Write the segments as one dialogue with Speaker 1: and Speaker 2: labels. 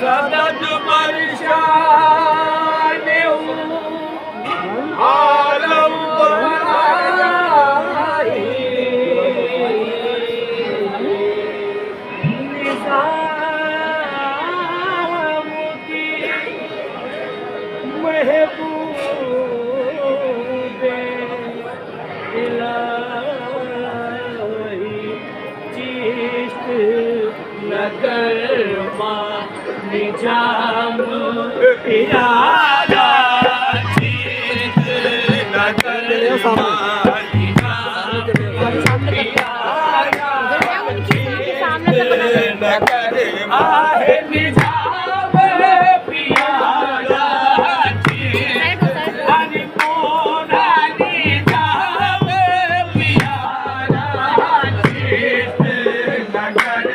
Speaker 1: सदद परशान आलम बनाई निज़ाम की महबूबे इलाही चिश्त नगर निजाम पियादा चित नगर नगर आहे निजाम पियादा चित हरि मोरा निजाम पियादा चित नगर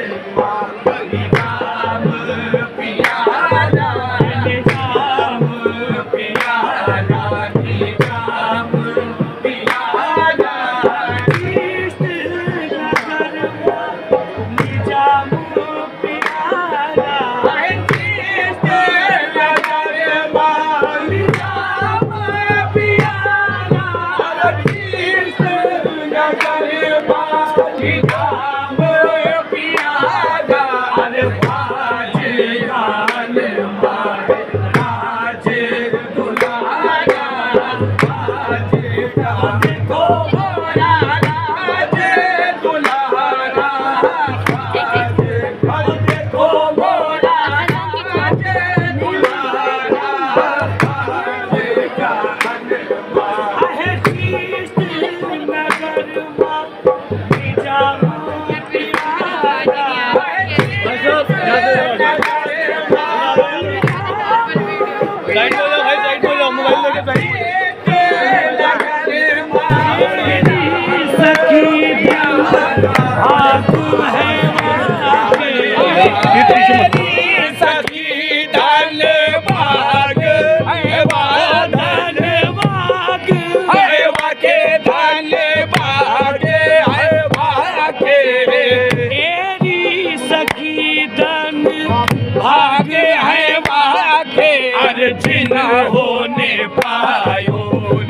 Speaker 1: जिना होने पायो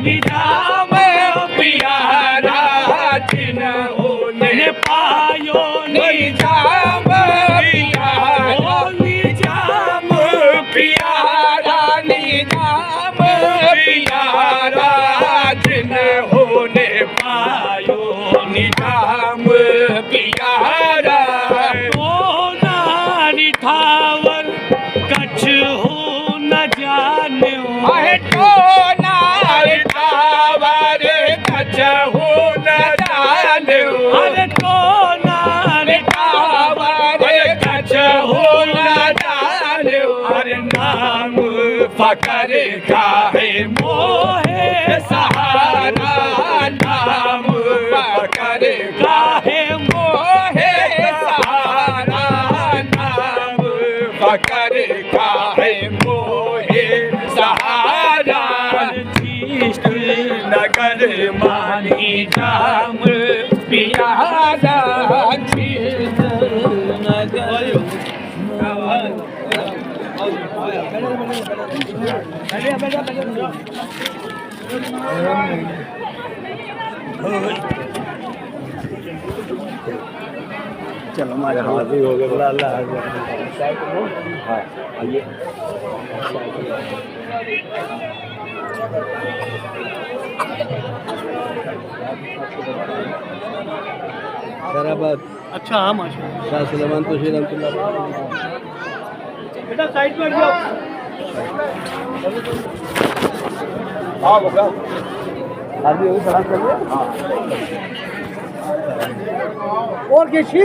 Speaker 1: निजाम प्यारा जिना होने पायो निजाम प्यारा निजाम प्यारा निजाम प्यारा जिना होने पायो निजाम प्यारा ओ नारी ठावर कच्छ हो तो नारी ठावर कच्छ हो न जाने अरे तो नारी ठावर कच्छ हो न जाने अरे नाम फकर का है मोहे सहारा नाम फकर का है मोहे सहारा नाम फकर का है मोहे सहारा चिश्त नगर मानी जाम पियादा चिश्त नगर चलो हमारे हाथ ही हो गए अल्लाह हाँ आइए अच्छा हाँ माशा सलमान तो बेटा साइड पर जाओ हाँ बता आदमी वही सलाम कर लिया और कैसी